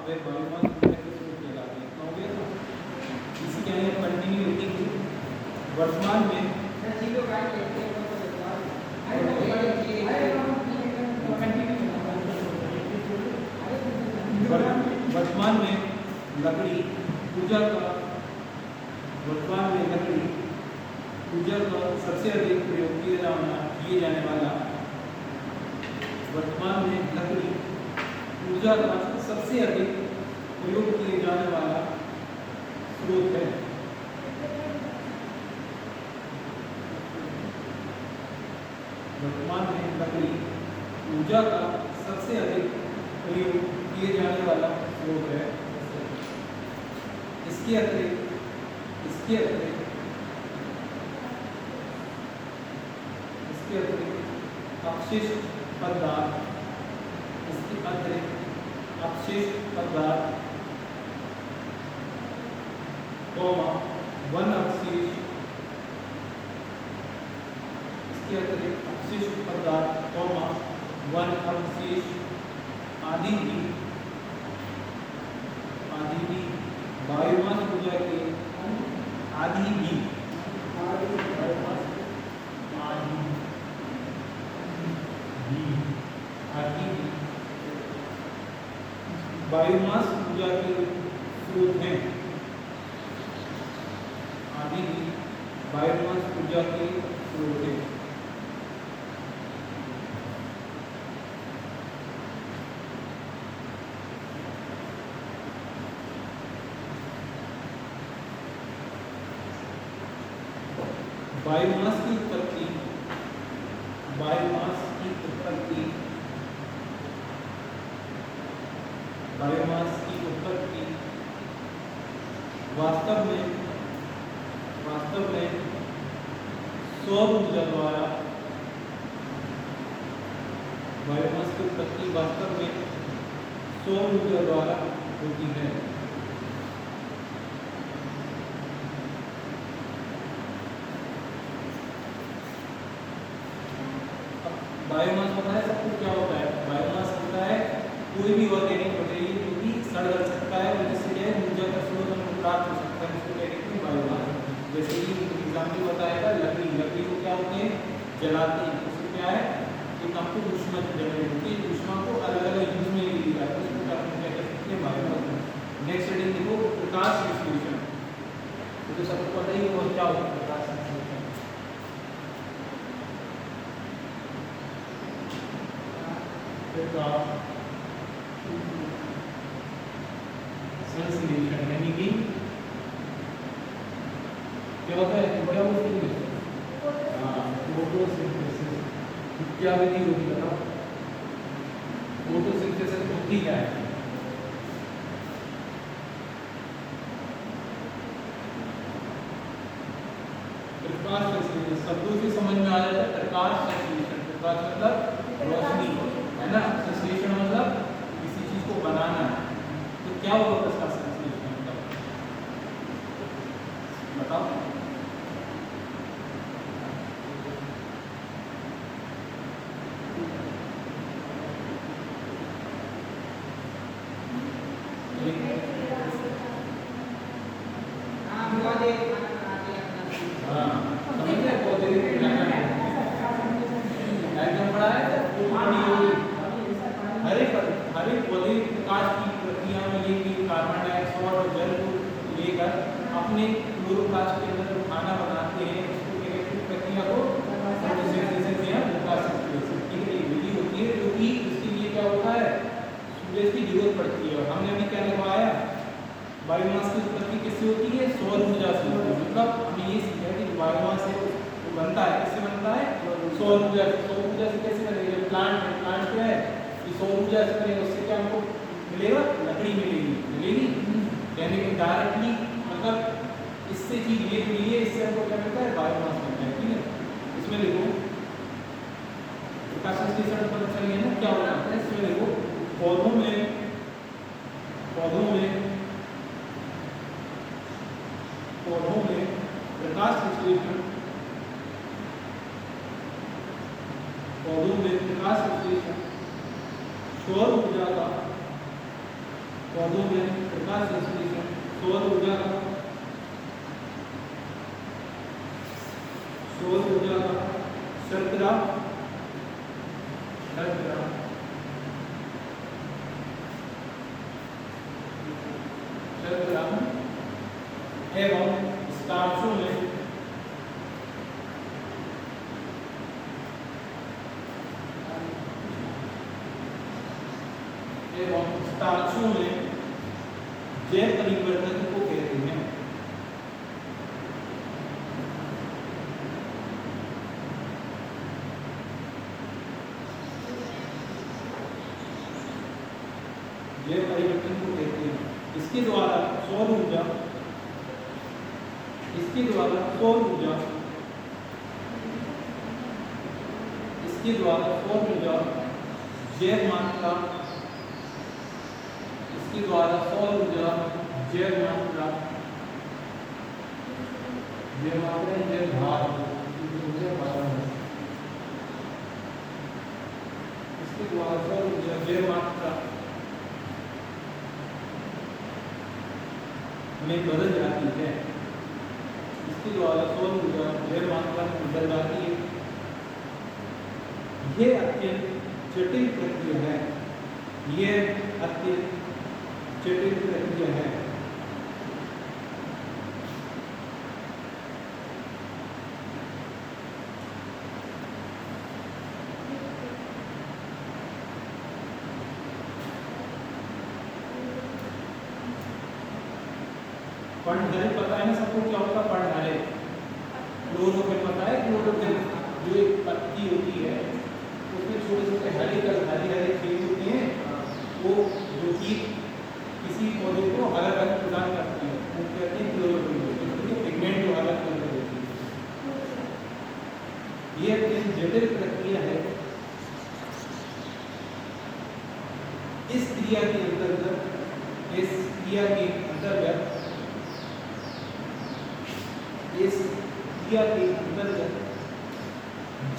वे biomass ऊर्जा के स्रोत कहलाते हैं। हो गया ना? इसी के आगे कंटिन्यूटी की वर्तमान में वर्तमान में लकड़ी ऊर्जा का सबसे अधिक प्रयोग किए जाने वाला वर्तमान में लकड़ी ऊर्जा का सबसे अधिक प्रयोग किए जाने वाला स्रोत है। वर्तमान में लकड़ी ऊर्जा का सबसे अधिक प्रयोग किए जाने वाला स्रोत है। इसके अतिरिक्त अपशिष्ट पदार्थ वन अवशेष वन अवशेष आदि भी बायोमास ऊर्जा के बायोमास ऊर्जा के स्रोत हैं। आदि भी बायोमास ऊर्जा के स्रोत हैं। बायोमास की उत्पत्ति वास्तव में सौर ऊर्जा द्वारा बायोमास की उत्पत्ति वास्तव में सौर ऊर्जा द्वारा होती है। बायोमास होता है सब कुछ क्या होता है? बायोमास होता है कोई भी ऑर्गेनिक मटेरियल जो कि सड़ गल सकता है और जिससे क्या है ऊर्जा का स्रोत हमको प्राप्त हो सकता है, इसको कहते हैं बायोमास। जैसे कि एग्जाम्पल बताएगा लकड़ी को क्या होते हैं जलाते हैं, उससे क्या है एक हमको ऊष्मा जनरेट होती है, ऊष्मा को अलग अलग यूज में ले लिया जाता है, उसको क्या कह सकते हैं बायोमास। नेक्स्ट हेडिंग देखो प्रकाश संश्लेषण। तो सबको पता ही वो क्या होता है प्रकाश संश्लेषण। संश्लेषण यानी कि क्या होता है? क्या फोटोसिंथेसिस क्या विधि होगी बताओ? फोटोसिंथेसिस होती क्या है? प्रकाश संश्लेषण शब्दों से समझ में आ जाता है। प्रकाश संश्लेषण, प्रकाश मतलब रोशनी है ना, संश्लेषण मतलब किसी चीज को बनाना। तो क्या होगा प्रकाश संश्लेषण मतलब बताओ? अपने क्लोरोप्लास्ट के अंदर जो खाना बनाते हैं उसको क्या प्रक्रिया को फोटोसिंथेसिस या प्रकाश संश्लेषण की विधि होती है, जो कि इसके लिए क्या होता है सूरज की जरूरत पड़ती है। और हमने अभी क्या लगवाया बायोमास की उत्पत्ति किससे होती है? सौर ऊर्जा से होती है। मतलब हमें ये सीखा है कि बायोमास है वो बनता है किससे बनता है? सौर ऊर्जा से। सौर ऊर्जा से कैसे बनेगा? प्लांट क्या है कि सौर ऊर्जा से बनेगा, उससे क्या हमको मिलेगा? लकड़ी मिलेगी यानी कि डायरेक्टली मतलब इससे चीज ये मिली है, इससे हमको क्या मिलता है? बायोमास मिलता है। ठीक है, इसमें देखो प्रकाश संश्लेषण पता चल गया ना क्या होता है। इसमें देखो पौधों में प्रकाश संश्लेषण सौर ऊर्जा का पौधों में प्रकाश संश्लेषण सौर ऊर्जा का शर्करा एवं स्टार्चों में जैव परिवर्तन को कहते हैं। जैव परिवर्तन को कहते हैं। इसके द्वारा सौर ऊर्जा जैव मात्रा जैव भार इसके द्वारा सौर ऊर्जा जैव मात्रा में बदल जाती है। इसके द्वारा सौर ऊर्जा जैव मात्रा में बदल जाती है। यह अत्यंत जटिल प्रक्रिया है। पर्णधारी पता है ना सबको क्या होता है पर्णधारी? क्लोरोफिल पता है? क्लोरोफिल जो एक पत्ती होती है उसमें छोटे छोटे हरे छेद होते हैं, वो जो कि किसी पौधे को हरा रंग प्रदान करते हैं, वो कहते हैं क्लोरोफिल। पिगमेंट जो हरा कलर का होती है। यह एक जटिल प्रक्रिया है। इस क्रिया के अंतर्गत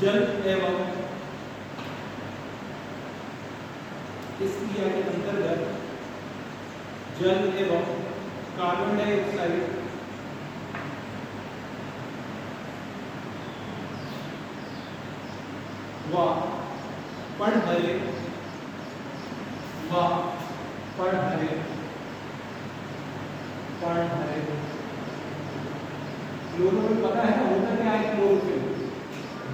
जल एवं कार्बन डाइऑक्साइड व पर्णहरे क्लोरोफिल पता है ना होता क्या है? क्लोरोफिल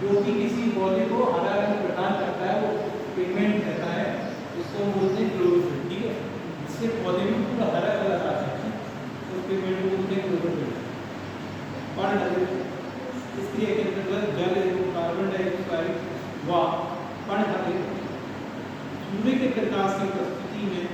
जो कि किसी पौधे को हरा रंग प्रदान करता है, वो पिगमेंट रहता है, इसको हम बोलते हैं क्लोरोफिल। ठीक है, इससे पौधे में पूरा हरा कलर आता है, तो पिगमेंट को बोलते हैं क्लोरोफिल। पर्णहरे इस क्रिया के अंतर्गत जल एवं कार्बन डाइऑक्साइड व पर्णहरे सूर्य के प्रकाश की उपस्थिति में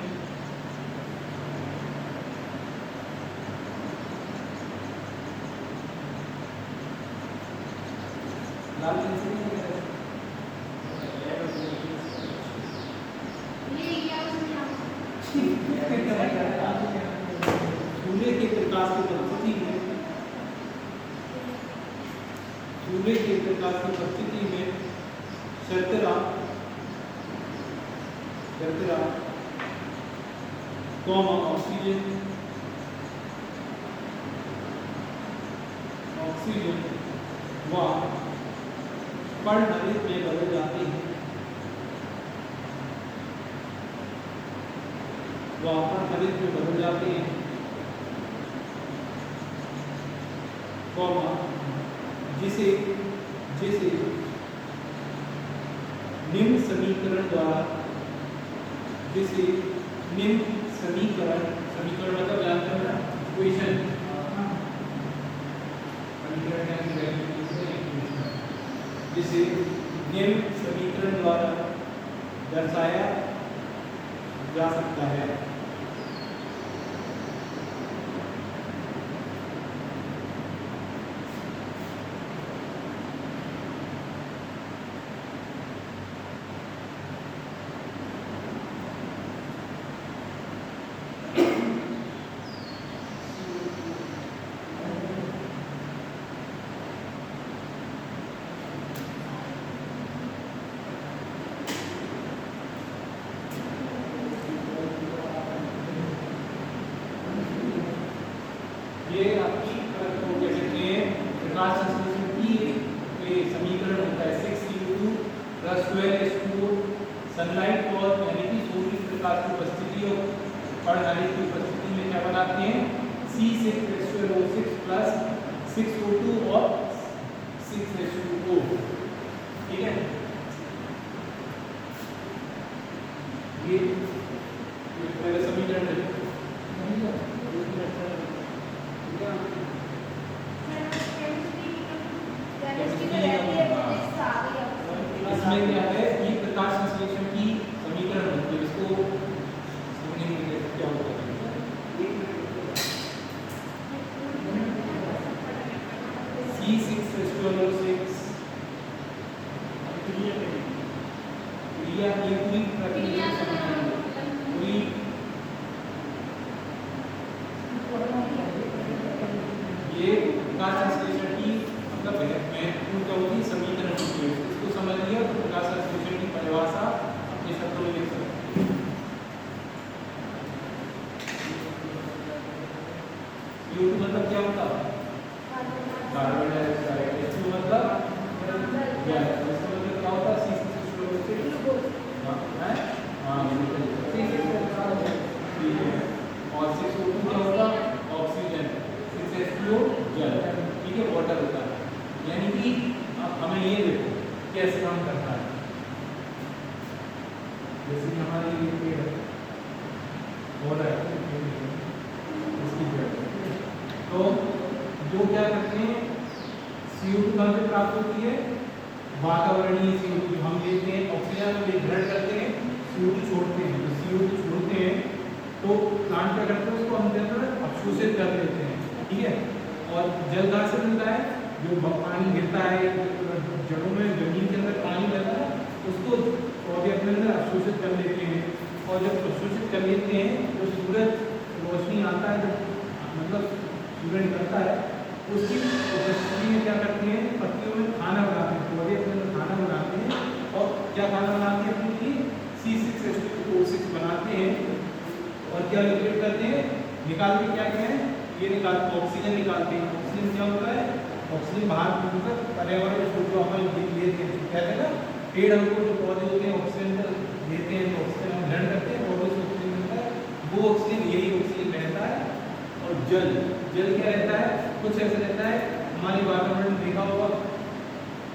सूर्य के प्रकाश की उपस्थिति में शर्करा ऑक्सीजन व पर्णहरित में बदल जाती है। जिसे निम्न समीकरण मतलब जानते हैं ना, इक्वेशन जिसे निम्न समीकरण द्वारा दर्शाया जा सकता है। प्रकाश संश्लेषण की समीकरण होता है 6CO2 + 12H2O। सनलाइट और यानी कि सूर्य के प्रकाश की उपस्थिति और पर्णधारित की उपस्थिति में क्या बनाते हैं C6H12O6 + 6O2 और 6H2O। ठीक है, ये पहले समीकरण है। इसमें क्या है, ये प्रकाश संश्लेषण की समीकरण होती है, इसको समझने के लिए क्या होता है C6H12O6 क्रिया की पूरी प्रक्रिया पूरी ये प्रकाश संश्लेषण की मतलब महत्वपूर्ण क्या होती है समीकरण होती है। इसको समझ लिया तो प्रकाश संश्लेषण की परिभाषा अपने शब्दों में लिख सकते हैं। CO2 मतलब क्या होता है कार्बन डाइऑक्साइड, H2 मतलब गैस, इसका मतलब क्या होता है C6H12O6 और 6O2 क्या होता है ऑक्सीजन, 6H2O जल, ठीक है वाटर होता है। यानी कि अब हमें ये देखो कैसे काम करता है। जैसे कि हमारे ये पेड़ हो रहा है इसकी जड़, तो जो क्या करते हैं CO2 कहाँ से प्राप्त होती है वातावरणीय CO2 हम लेते हैं, ऑक्सीजन हम ग्रहण करते हैं, CO2 छोड़ते हैं। तो CO2 छोड़ते हैं तो प्लांट क्या करते हैं उसको हम अवशोषित कर लेते हैं, ठीक है। और जल कहाँ से मिलता है, जो पानी गिरता है जड़ों में जमीन के अंदर पानी रहता है उसको पौधे अपने अंदर अवशोषित कर लेते हैं। और जब अवशोषित कर लेते हैं तो सूरज रोशनी आता है, जब मतलब सूरज निकलता है उसकी उपस्थिति में क्या करते हैं पत्तियों में खाना बनाते हैं, पौधे अपने अंदर खाना बनाते हैं। और क्या खाना बनाते हैं अपने लिए C6H12O6 बनाते हैं। और क्या लिक्विड करते हैं निकाल के क्या है ये निकालते ऑक्सीजन निकालते हैं। ऑक्सीजन क्या होता है ऑक्सीजन बाहर निकलकर पर्यावरण में जो हम लेते हैं, कहते हैं ना पेड़ हमको जो पौधे होते हैं ऑक्सीजन देते हैं, तो ऑक्सीजन हम ग्रहण करते हैं, पौधे से ऑक्सीजन मिलता है, वो ऑक्सीजन यही ऑक्सीजन रहता है। और जल क्या रहता है कुछ ऐसा रहता है हमारे वातावरण में देखा होगा,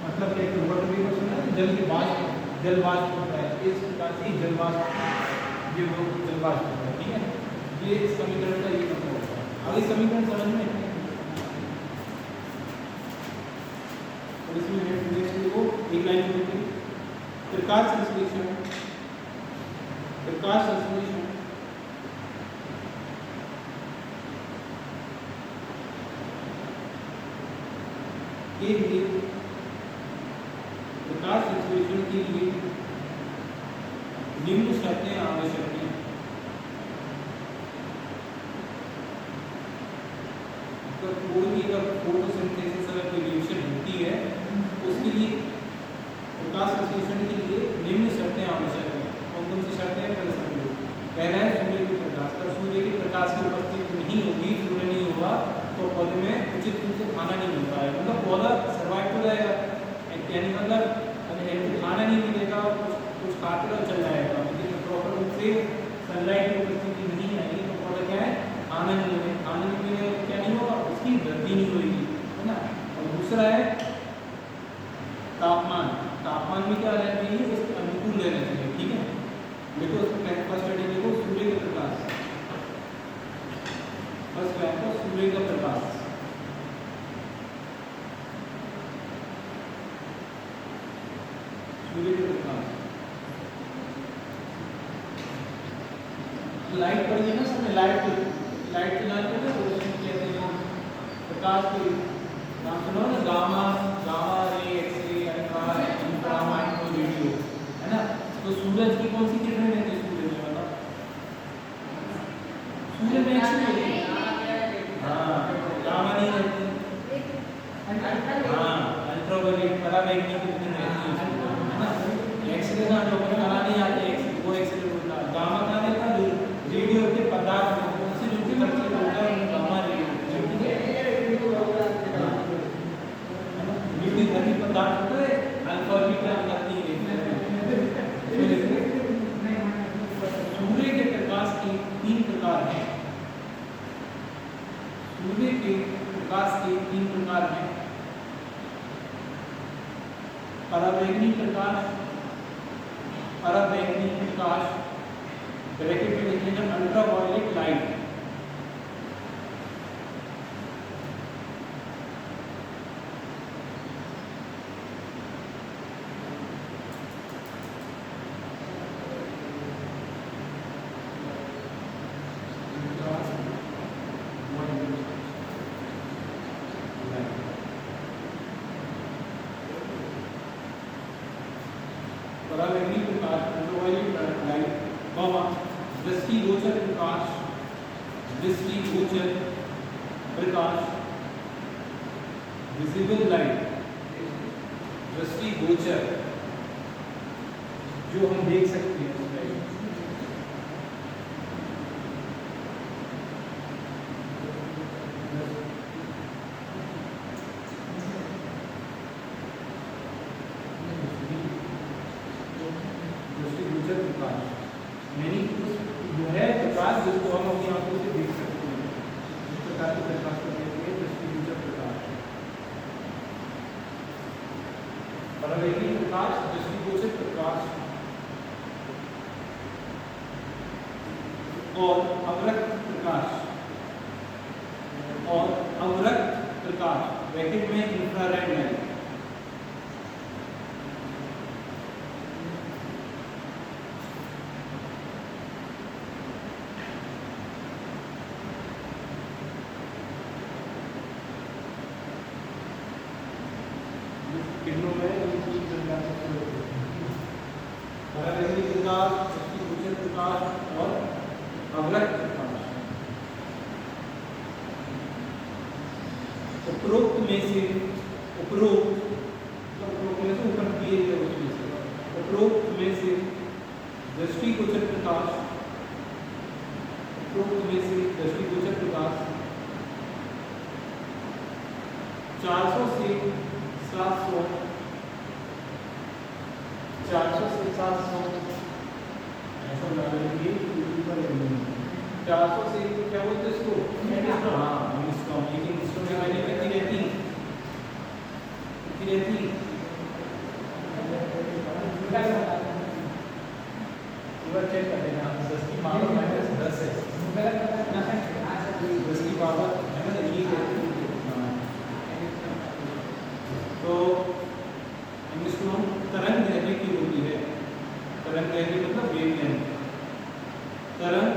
मतलब एक वाटर वेपर सुना है जल के वाष्प, जल वाष्प होता है, इस प्रकार से जल वाष्प ये वो जल वाष्प होता है, ठीक है। ये इस समीकरण का ये मतलब होता है। अगली समीकरण समझ में और इसमें वो एक लाइन होती है प्रकाश संश्लेषण के लिए प्रकाश संश्लेषण के लिए निम्न शर्तें आवश्यक हैं। कोई भी अगर फोटोसिंथेसिस अगर कोई रिएक्शन होती है उसके लिए प्रकाश संश्लेषण के लिए निम्न शर्तें आवश्यक हैं। कौन कौन सी शर्तें हैं पहले समझो। पहला है सूर्य के प्रकाश, अगर सूर्य के प्रकाश की उपस्थिति नहीं होगी, सूर्य नहीं होगा तो पौधे में उचित रूप से खाना नहीं मिल पाएगा, मतलब पौधा सर्वाइव तो रहेगा, यानी मतलब खाना नहीं मिलेगा, कुछ खाते हुए चल जाएगा, लेकिन प्रॉपर रूप से सनलाइट की उपस्थिति नहीं आएगी तो पौधा क्या है खाना नहीं मिलेगा, खाना नहीं मिलेगा तो क्या नहीं होगा उसकी वृद्धि नहीं होगी, है ना। और दूसरा है तापमान, तापमान में क्या रहना चाहिए उसके अनुकूल रहना चाहिए, ठीक है। देखो फर्स्ट स्टडी देखो सूर्य का प्रकाश, फर्स्ट क्या है सूर्य का प्रकाश, सूर्य का प्रकाश लाइट पड़ी है ना सबने, लाइट चलाते हैं तो उसमें कहते हैं प्रकाश के नाम सुनो ना, gamma ray, X-ray, ultra, infra, micro, radio, है ना। तो सूरज की कौन सी किरणें रहती है सूरज में, मतलब सूर्य में एक्सरे, हाँ गामा नहीं रहती, हाँ अल्ट्रावायलेट पराबैंगनी की किरणें रहती है ना। एक्सरे का जो कला नहीं आते वो एक्सरे होता है, गामा का रहता है रेडियो के पदार्थ में कौन सी जो की बच्चे होता है गामा रेडियो, सूर्य के प्रकाश के 3 प्रकार हैं। पराबैंगनी प्रकाश, पराबैंगनी प्रकाश, ब्रैकेट में लिख लेना अल्ट्रावायलेट लाइट। पराबैंगनी प्रकाश अल्ट्रावायलेट लाइट, दृष्टिगोचर प्रकाश, दृष्टिगोचर प्रकाश विजिबल लाइट, दृष्टिगोचर जो हम देख सकते हैं उस लाइट। दृष्टिगोचर प्रकाश यानी जो है प्रकाश जिसको हम अपनी आंखों से देख सकते हैं, इस प्रकार के प्रकाश को कहते हैं दृष्टिगोचर प्रकाश। पराबैंगनी प्रकाश, दृष्टिगोचर प्रकाश और अवरक्त प्रकाश, और अवरक्त प्रकाश ब्रैकेट में इंफ्रारेड लाइट। किरणों में तीन प्रकार से होते हैं, पराबैंगनी प्रकाश, दृष्टिगोचर प्रकाश और अवरक्त प्रकाश। उपरोक्त में से ऊपर दिए गए उसमें से उपरोक्त में से दृष्टिगोचर प्रकाश, उपरोक्त में से दृष्टिगोचर प्रकाश 400 से 700, 400 से 700 ऐसा डालेंगे, 400 से क्या बोलते हैं इसको, हाँ एंगस्ट्रॉम। लेकिन एंगस्ट्रॉम की वैल्यू कितनी रहती, कितनी रहती, पूरा चेक कर लेना, 10 की पावर -10 है, 10 की पावर है ना, ये कहते हैं। तो एंगस्ट्रॉम तरंग दैर्घ्य की होती है, तरंग दैर्घ्य मतलब वेवलेंथ, तरंग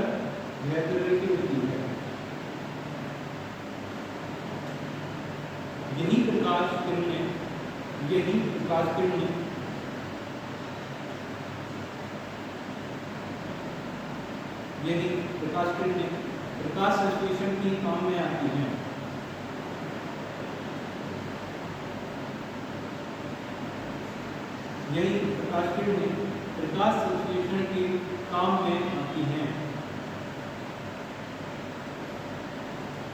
दैर्घ्य की होती है। यही प्रकाश किरणें, यही प्रकाश किरणें यही प्रकाश किरणें प्रकाश संश्लेषण की काम में आती हैं। यही प्रकाश किरणें प्रकाश संश्लेषण के काम में आती हैं।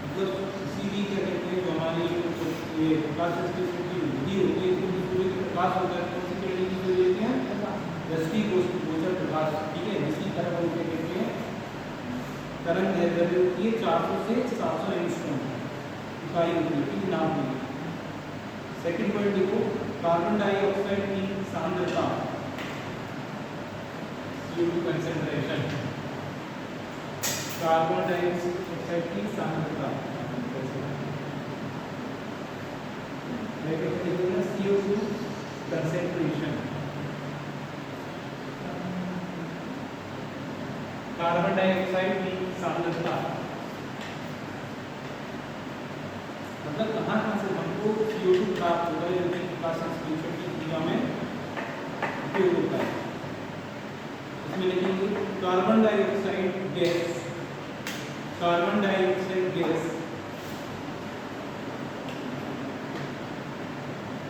मतलब किसी भी क्या कहते हैं जो हमारी ये प्रकाश संश्लेषण की विधि होती है, इसमें सूर्य का प्रकाश होता है, कौन सी किरणें की जो लेते हैं, दृष्टिगोचर प्रकाश। ठीक है, इसी तरह वो क्या कहते हैं, तरंग दैर्घ्य होती है 400 से 700 एंगस्ट्रॉम इकाई होती है, ठीक नाम है। सेकंड पॉइंट देखो, कार्बन डाइऑक्साइड की सांद्रता, CO2 कंसंट्रेशन, कार्बन डाइऑक्साइड की सांद्रता CO2 कंसंट्रेशन, कार्बन डाइऑक्साइड की सांद्रता मतलब कहाँ से हमको CO2 प्राप्त होता है, जो कि प्रकाश संश्लेषण की क्रिया में उपयोग होता है। इसमें लिखेंगे carbon dioxide gas, carbon dioxide gas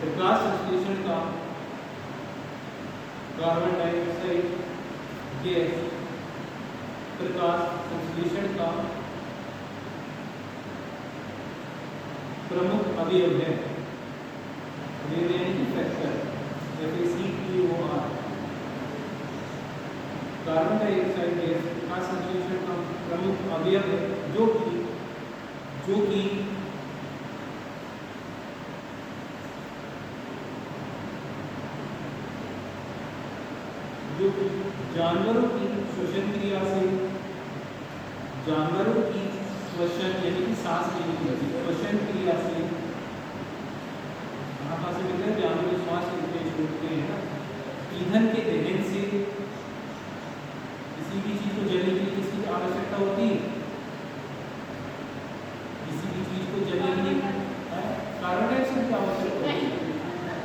प्रकाश संश्लेषण का, कार्बन डाइऑक्साइड गैस प्रकाश संश्लेषण का प्रमुख अवयव है। अवयव यानी फैक्टर, जैसे CPOR। कार्बन डाइऑक्साइड गैस प्रकाश संश्लेषण का प्रमुख अवयव है, जो कि जानवरों की श्वसन क्रिया से, जानवरों की श्वसन यानी कि सांस लेने की श्वसन क्रिया से, कहाँ से मिलता है, जानवर श्वास लेते हैं छोड़ते हैं ना, ईंधन के दहन से, किसी भी चीज को जलने के लिए किसकी आवश्यकता होती है, किसी भी चीज को जलने के लिए कार्बन डाइऑक्साइड की आवश्यकता होती है।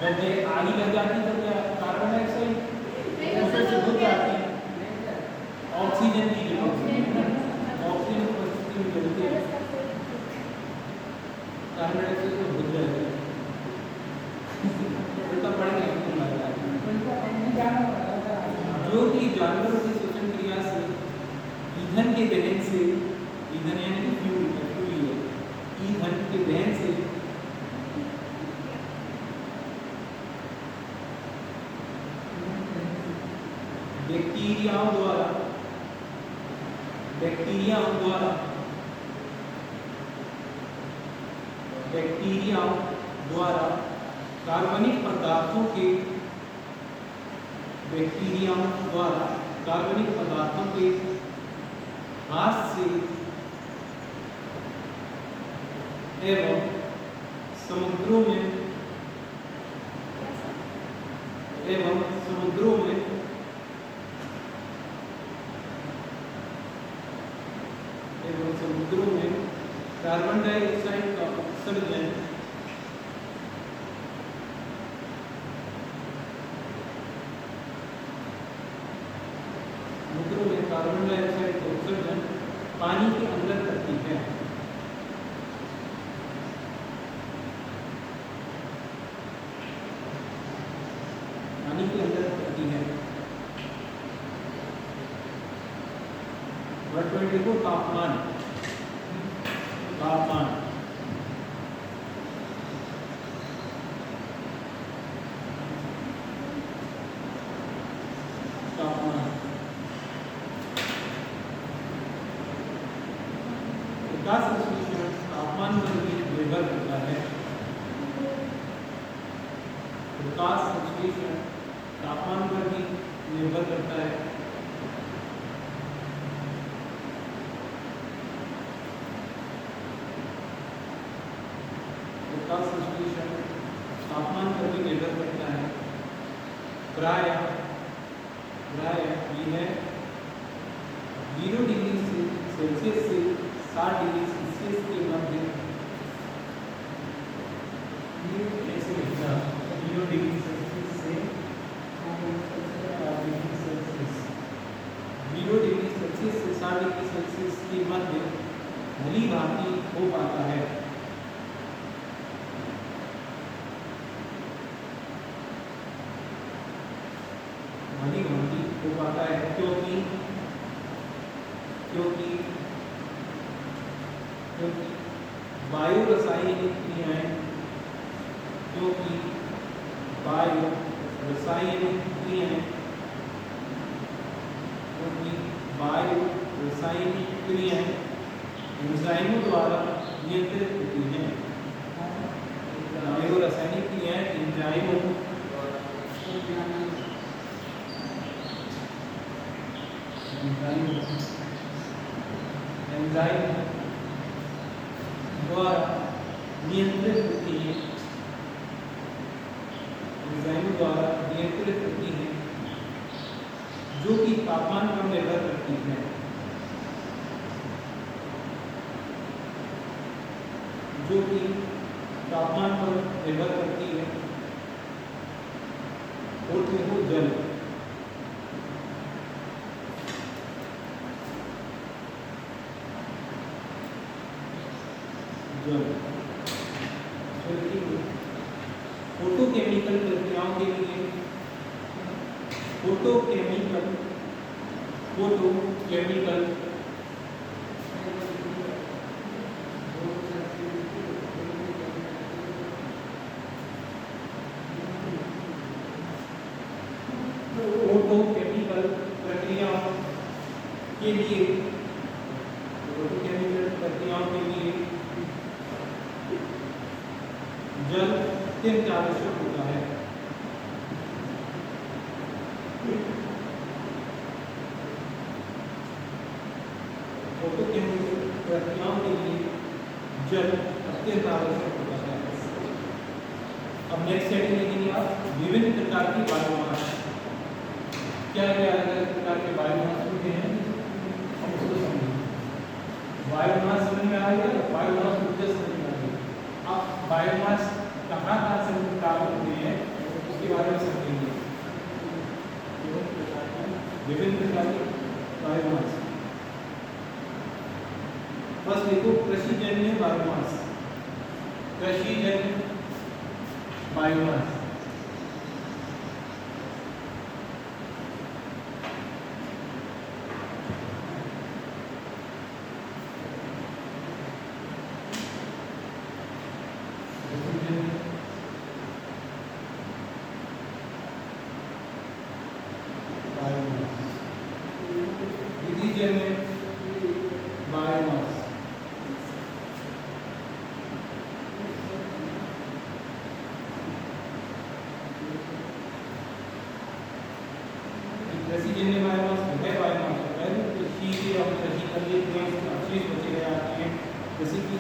जब आग लग जाती है तो क्या कार्बन डाइऑक्साइड से बुझ जाती है, ऑक्सीजन की ऑक्सीजन उपस्थिति में जलती है, कार्बन डाइऑक्साइड तो बुझ जाएगा, उल्टा पड़ गया। जो कि जानवरों की श्वसन क्रिया से, ईंधन के दहन से, ईंधन यानी कि फ्यूल, ईंधन के दहन से बैक्टीरियाओं द्वारा कार्बनिक पदार्थों के ह्रास से एवं समुद्रों में कार्बन डाइऑक्साइड का उत्सर्जन कार्बन डाइऑक्साइड का उत्सर्जन पानी के अंदर करती है। पानी के अंदर करती है। देखो तापमान, तापमान तापमान पर भी निर्भर करता है। प्रकाश संश्लेषण तापमान पर भी निर्भर करता है। प्रकाश संश्लेषण तापमान पर भी निर्भर करता है। प्राय ये है 0 डिग्री सेल्सियस से 60 डिग्री सेल्सियस के मध्य, 0 डिग्री सेल्सियस से 0 डिग्री सेल्सियस से 60 डिग्री सेल्सियस के मध्य भली भांति हो पाता है। भली भांति हो पाता है क्योंकि वायु रासायनिक क्रियाएं, एंजाइमों द्वारा नियंत्रित होती हैं। वायु रासायनिक क्रियाएं एंजाइमों द्वारा नियंत्रित होती है, जो कि तापमान पर निर्भर करती है। और देखो जल, फोटोकेमिकल प्रक्रियाओं के लिए फोटोकेमिकल प्रक्रियाओं के लिए अत्यंत आवश्यक होता है। फोटोकेमिकल प्रक्रियाओं के लिए जल अत्यंत आवश्यक होता है। अब नेक्स्ट हेडिंग लिखेंगे आप विभिन्न प्रकार की बायोमास। क्या क्या अलग प्रकार के बायोमास होते हैं हम उसको समझेंगे। बायोमास समझ में आ गया, बायोमास ऊर्जा समझ में आ गया। अब बायोमास कहाँ से प्राप्त होते हैं उसके बारे में समझेंगे। विभिन्न प्रकार के बायोमास। बस देखो कृषिजन्य बायोमास, कृषिजन्य बायोमास। विधिजन्य बायोमास। कृषिजन्य बायोमास है बायोमास होता है जो कृषि से और कृषि कर लिए अवशेष बचे रह जाते हैं, जैसे कि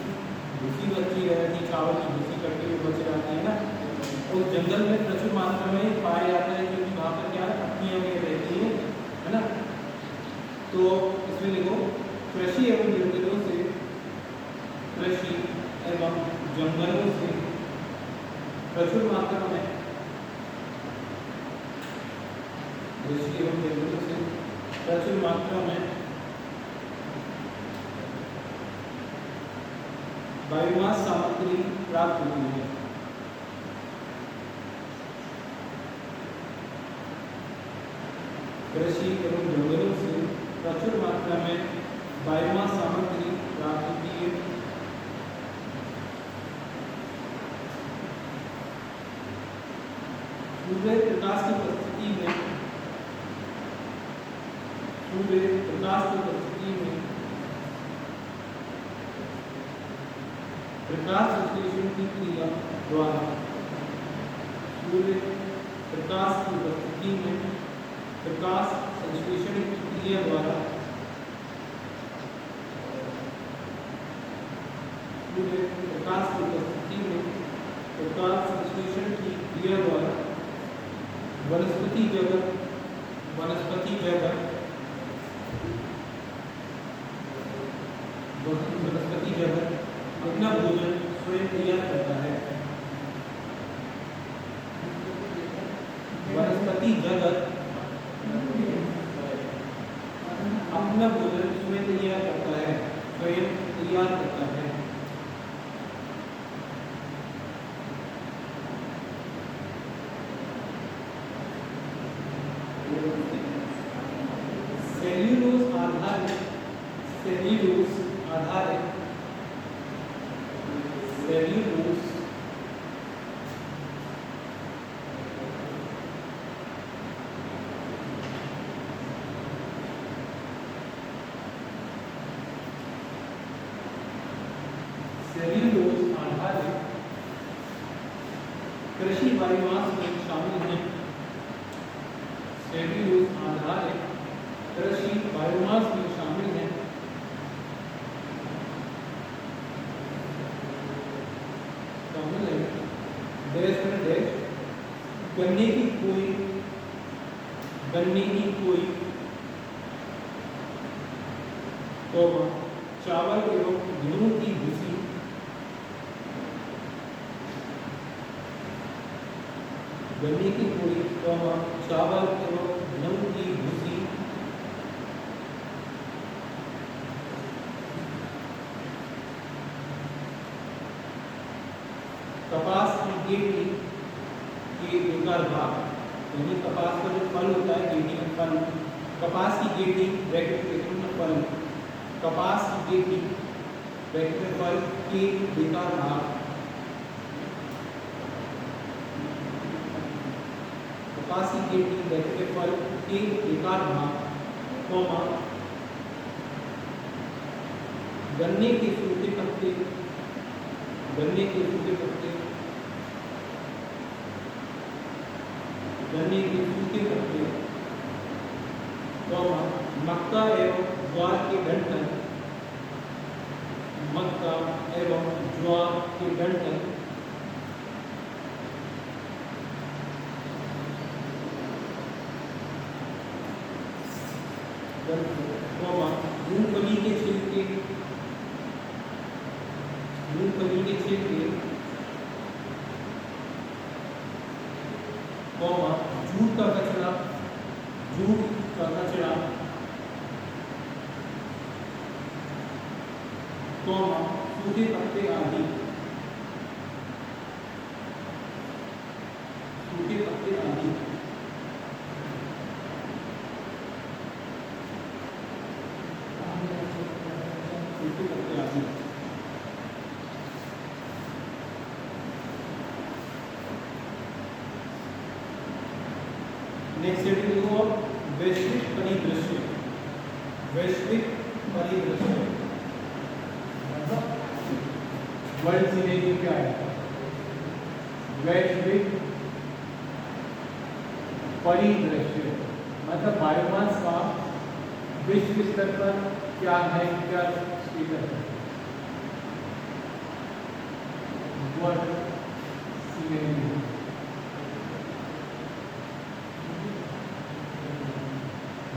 भूसी बची रहती, चावल की भूसी कटके हुए बचे रहते हैं ना, और जंगल में प्रचुर मात्रा में पाया जाता है क्योंकि वहाँ पर क्या पत्तियाँ वगैरह रहती है ना। तो इसमें देखो कृषि एवं जंगलों से, कृषि एवं जंगलों से प्रचुर मात्रा में, कृषि एवं जंगलों से प्रचुर मात्रा में बायोमास सामग्री प्राप्त होती है। कृषि एवं जंगलों से प्रचुर मात्रा में बायोमास सामग्री प्राप्त होती है। सूर्य प्रकाश की उपस्थिति में, सूर्य प्रकाश की उपस्थिति में प्रकाश संश्लेषण की क्रिया द्वारा, सूर्य प्रकाश की उपस्थिति में प्रकाश संश्लेषण की क्रिया द्वारा, सूर्य प्रकाश की उपस्थिति में प्रकाश संश्लेषण की क्रिया द्वारा वनस्पति जगत, वनस्पति जगत, वनस्पति जगत अपना भोजन स्वयं तैयार करता है। वनस्पति जगत अपना भोजन स्वयं तैयार करता है, स्वयं तैयार करता है। सेल्यूलोज आधारित, सेल्यूलोज आधारित, सेल्यूलोज सेल्यूलोज आधारित कृषि बायोमास में शामिल हैं। सेल्यूलोज आधारित कृषि बायोमास में शामिल हैं। गन्ने की कोई, गन्ने की कोई चावल एवं गेहूं की भूसी, गन्ने की कोई चावल एवं गेहूं की भूसी कपास की गेटी के बेकार भाग, यानी कपास का जो फल होता है गेटी का फल, कपास की गेटी ब्रैकेट में फल, कपास की गेटी ब्रैकेट में फल के बेकार भाग, कपास की गेटी ब्रैकेट में फल के बेकार भाग, कोमा गन्ने के सूखे पत्ते, गन्ने के सूखे पत्ते गन्ने के सूखे पत्ते, मक्का एवं ज्वार के डंठल, मक्का एवं ज्वार के डंठल, मूंगफली के छिलके, मूंगफली के छिलके, जूट का कचरा, जूट का कचरा, सूखे पत्ते आदि, सूखे पत्ते आदि, सूखे पत्ते आदि। नेक्स्ट सेटिंग देखो, वैश्विक परिदृश्य, वैश्विक परिदृश्य वर्ल्ड सिनेरियो क्या है? वैश्विक परिदृश्य मतलब बायोमास का विश्व स्तर पर क्या है, क्या स्टेटस है। वर्ल्ड सिनेरियो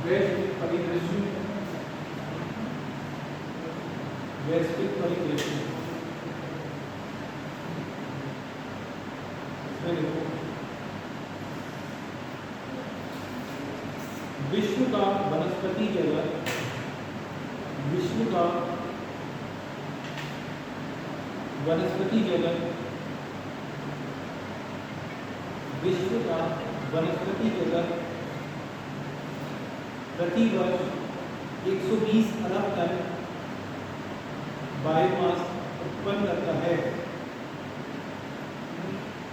वैश्विक परिदृश्य, वैश्विक परिदृश्य विश्व का वनस्पति जगत, विश्व का वनस्पति जगत, विश्व का वनस्पति जगत प्रति वर्ष 120 अरब टन बायोमास उत्पन्न करता है।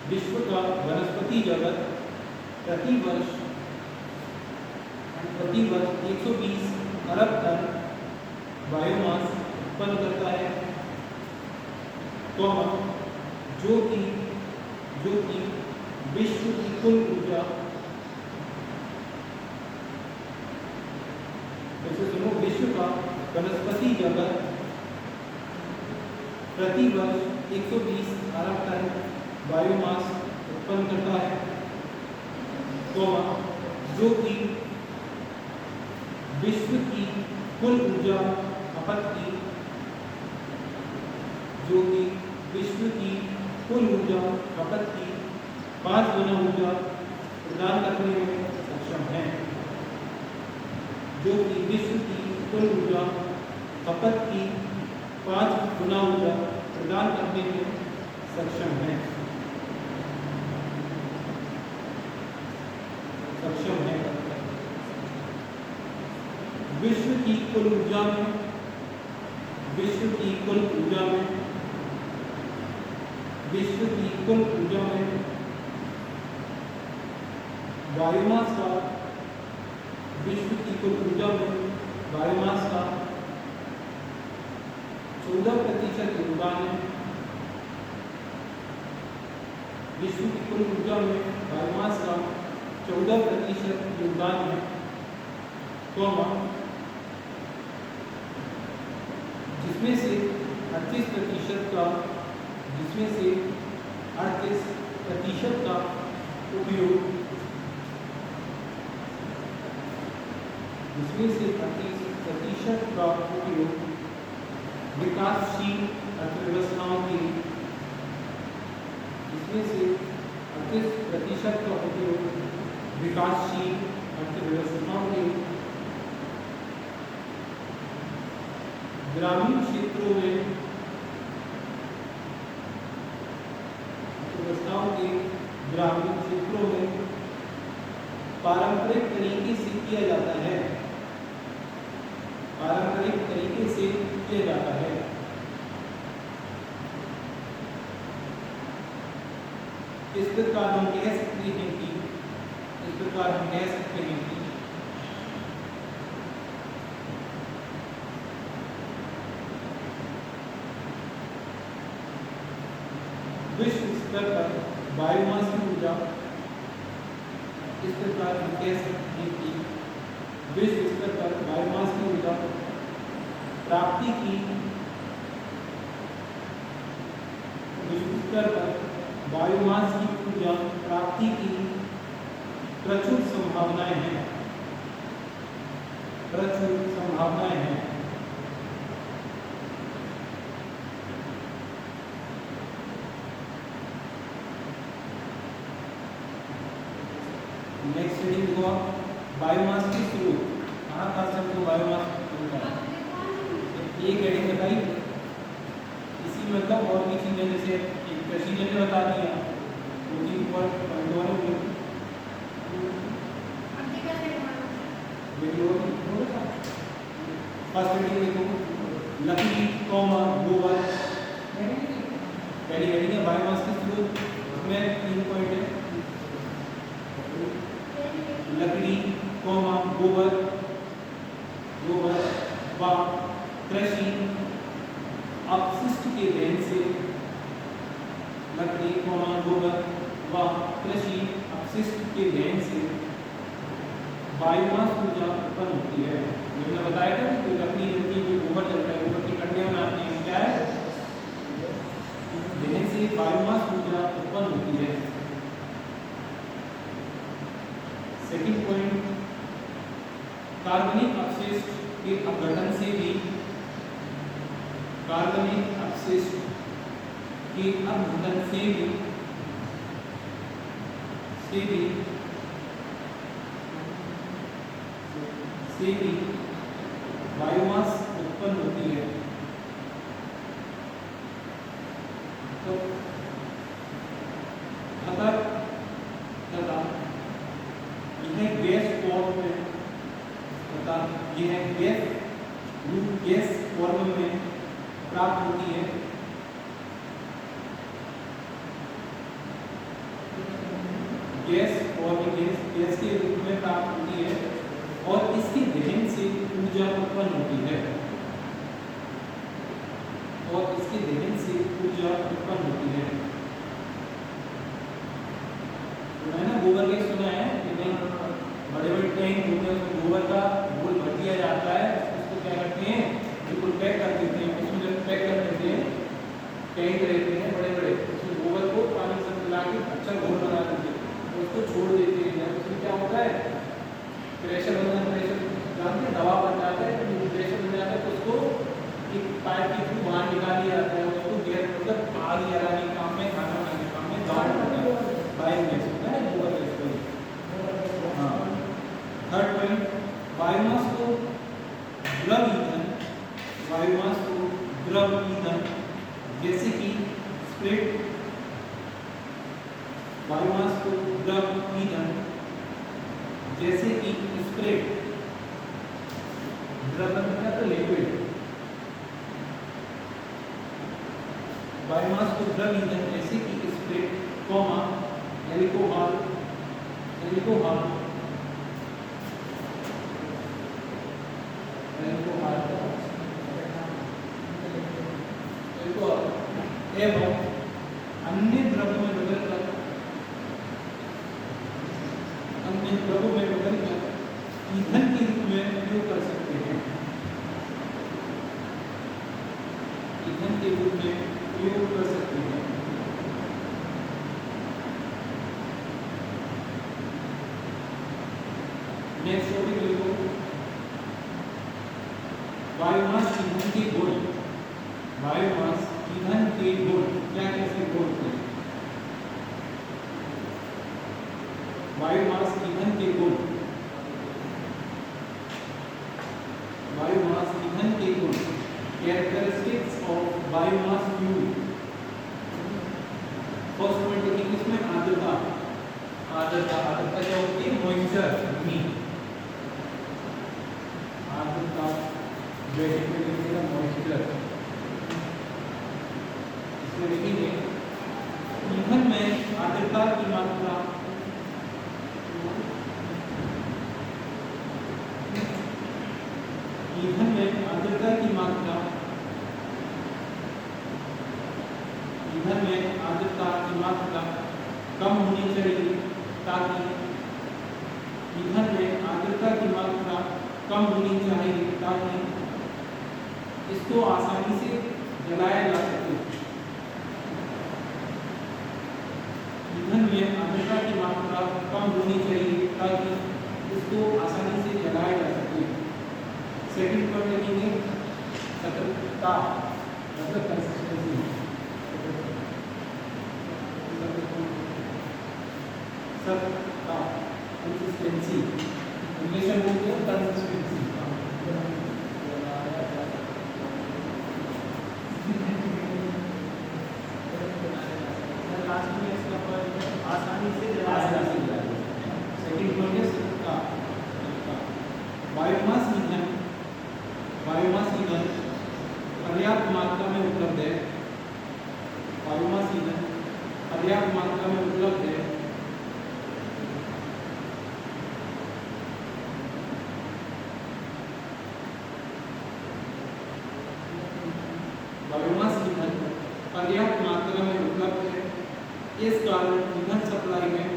विश्व का वनस्पति जगत प्रति वर्ष 120 अरब टन बायोमास उत्पन्न करता है, जो कि विश्व की कुल ऊर्जा, जैसे सुनो, विश्व का वनस्पति जगत प्रति वर्ष 120 अरब टन बायोमास उत्पन्न करता है, जो कि विश्व की कुल ऊर्जा खपत की, जो कि विश्व की कुल ऊर्जा खपत की 5 गुना ऊर्जा प्रदान करने में सक्षम है, जो कि विश्व की कुल ऊर्जा खपत की 5 गुना ऊर्जा प्रदान करने में सक्षम है, सक्षम है। विश्व की कुल ऊर्जा में, विश्व की कुल ऊर्जा में, विश्व की कुल ऊर्जा में बायोमास का, विश्व की कुल ऊर्जा में बायोमास का 14% योगदान है। विश्व की कुल ऊर्जा में बायोमास का 14% योगदान है, जिसमें से 38% का, जिसमें से 38% का उपयोग, जिसमें से 38% का उपयोग विकासशील अर्थव्यवस्थाओं की, जिसमें से 38% का उपयोग विकासशील अर्थव्यवस्थाओं के ग्रामीण क्षेत्रों में, अर्थव्यवस्थाओं के ग्रामीण क्षेत्रों में पारंपरिक तरीके से किया जाता है, पारंपरिक तरीके से किया जाता है। इस प्रकार हम कह सकते हैं कि, इस प्रकार हम कह सकते हैं कि विश्व स्तर पर बायोमास की ऊर्जा इस प्रकार हम कह सकते हैं कि विश्व स्तर पर बायोमास की ऊर्जा प्राप्ति की विश्व स्तर पर बायोमास की ऊर्जा प्राप्ति की प्रचुर संभावनाएं हैं, प्रचुर संभावनाएं हैं। नेक्स्ट हेडिंग देखो आप, बायोमास की स्रोत कहाँ से हमको बायोमास मिलता है, एक हेडिंग बताई। इसी मतलब और भी चीजें जैसे कृषि ने बता दिया, उसी पर फर्स्ट हेडिंग देखो, लकड़ी कौमा गोबर, पहली हेडिंग है बायोमास की स्रोत, उसमें 3 पॉइंट है, लकड़ी कौमा गोबर, गोबर व कृषि अपशिष्ट के दहन से, लकड़ी कौमा गोबर व कृषि अपशिष्ट के दहन से बायोमास ऊर्जा उत्पन्न होती है। मैंने बताया था कि लकड़ी जलती है, गोबर जलता है, गोबर की कंडियां बनाते हैं, क्या है दहन से बायोमास ऊर्जा उत्पन्न होती है। सेकंड पॉइंट, कार्बनिक अपशिष्ट के अपघटन से भी, कार्बनिक अपशिष्ट के अपघटन से भी बायोमास उत्पन्न होती है। तो अगर यह गैस फॉर्म में, यह गैस फॉर्म में प्राप्त होती है, गैस के रूप में प्राप्त होती है और इसके दहन से ऊर्जा उत्पन्न होती है, और इसके दहन से ऊर्जा उत्पन्न होती है। तो मैंने गोबर के सुना है कि नहीं, बड़े बड़े टैंक होते हैं, उसमें गोबर का घोल भर दिया जाता है, उसको क्या करते हैं बिल्कुल पैक कर देते हैं, उसमें जब पैक कर देते हैं, टैंक रहते हैं बड़े बड़े, उसमें गोबर को पानी से मिला के अच्छा घोल बना देते हैं, उसको छोड़ देते हैं। उसमें क्या होता है, प्रेशर बनना, प्रेशर जानते हैं दबाव बन जाता है, तो प्रेशर बन जाता है तो उसको एक पाइप के थ्रू बाहर निकाल लिया जाता है, उसको गैस मतलब आग जलाने के काम में, खाना बनाने के काम में दाल होता है, बायोगैस होता है, गोबर गैस। हाँ, थर्ड पॉइंट, बायोमास को द्रव ईंधन, बायोमास को द्रव ईंधन जैसे कि स्प्लिट, बायोमास को द्रव ईंधन जैसे कि स्प्लिट, द्रव मतलब लिक्विड, बायोमास को द्रव ईंधन जैसे कि स्प्लिट, कॉमा एल्कोहल, एवं अन्य द्रव्यों में बदलकर ईंधन के रूप में उपयोग कर सकते हैं, ईंधन के रूप में उपयोग कर सकते हैं। नेक्स्ट टॉपिक लिखो, बायोमास ईंधन के गुण, बायोमास ईंधन के गुण, क्या कैसे गुण हैं, बायोमास ईंधन के गुण, बायोमास ईंधन के गुण, characteristics of biomass fuel. First point देखिए इसमें आर्द्रता, आर्द्रता क्या होती है, मॉइस्चर, नमी, आर्द्रता बेसिक में लिखिएगा मॉइस्चर। इसमें लिखेंगे ईंधन में आर्द्रता की मात्रा, ईंधन में आर्द्रता की मात्रा, ईंधन में आर्द्रता की मात्रा कम होनी चाहिए ताकि ईंधन में आर्द्रता की मात्रा कम होनी चाहिए ताकि इसको आसानी से जलाया जा सके। ईंधन में आर्द्रता की मात्रा कम होनी चाहिए ताकि इसको आसानी से जलाया जा सके। सेकंड पर लिखेंगे सतर्कता, मतलब कंसिस्टेंसी। सतर्कता कंसिस्टेंसी, इंग्लिश में बोलते हैं कंसिस्टेंसी। आसानी से जलाया। सेकंड पॉइंट है सतर्कता। बायोमास ईंधन, बायोमास ईंधन पर्याप्त मात्रा में उपलब्ध है। बायोमास ईंधन पर्याप्त मात्रा में उपलब्ध है। बायोमास ईंधन पर्याप्त मात्रा में उपलब्ध है। इस कारण ईंधन सप्लाई में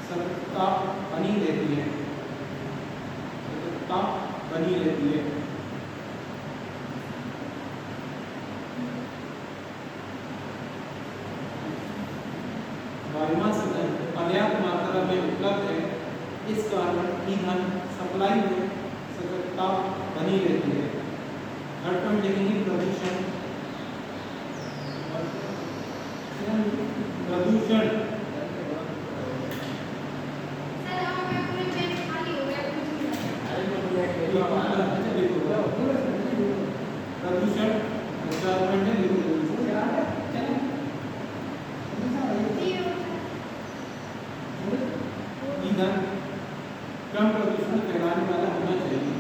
सतर्कता बनी रहती है। सतर्कता बनी रहती है। बायोमास ईंधन पर्याप्त मात्रा में उपलब्ध है। इस कारण ईंधन सप्लाई में सतर्कता बनी रहती है। थर्ड पॉइंट लिखेंगे प्रदूषण। प्रदूषण प्रदूषण ईंधन कम प्रदूषण फैलाने वाला होना चाहिए।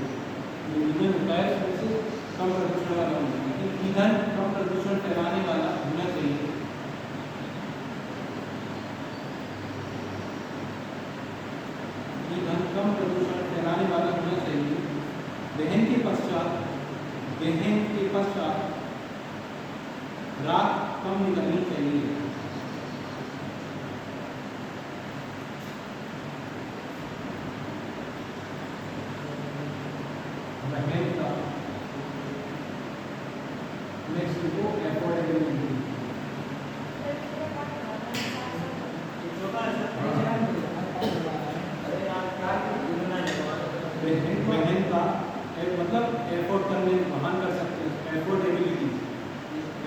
ईंधन होता है उससे कम प्रदूषण वाला होना चाहिए। ईंधन कम प्रदूषण फैलाने वाला होना चाहिए। ईंधन कम प्रदूषण फैलाने वाला होना चाहिए। दहन के पश्चात राख कम निकलनी चाहिए। नेक्स्ट को अफोर्डेबिलिटी। महंगा मतलब एफोर्ड करने वहन कर सकते हैं। Affordability,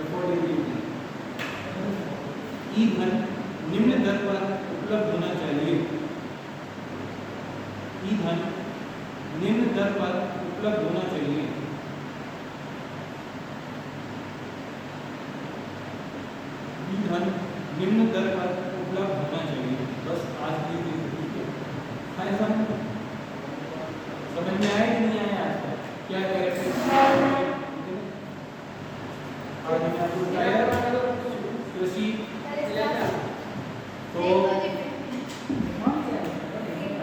affordability. ईंधन निम्न दर पर उपलब्ध होना चाहिए। ईंधन निम्न दर पर उपलब्ध होना चाहिए। ईंधन निम्न दर पर उपलब्ध होना चाहिए। बस आज की ठीक है। समझ में आया कि नहीं आया? आज क्या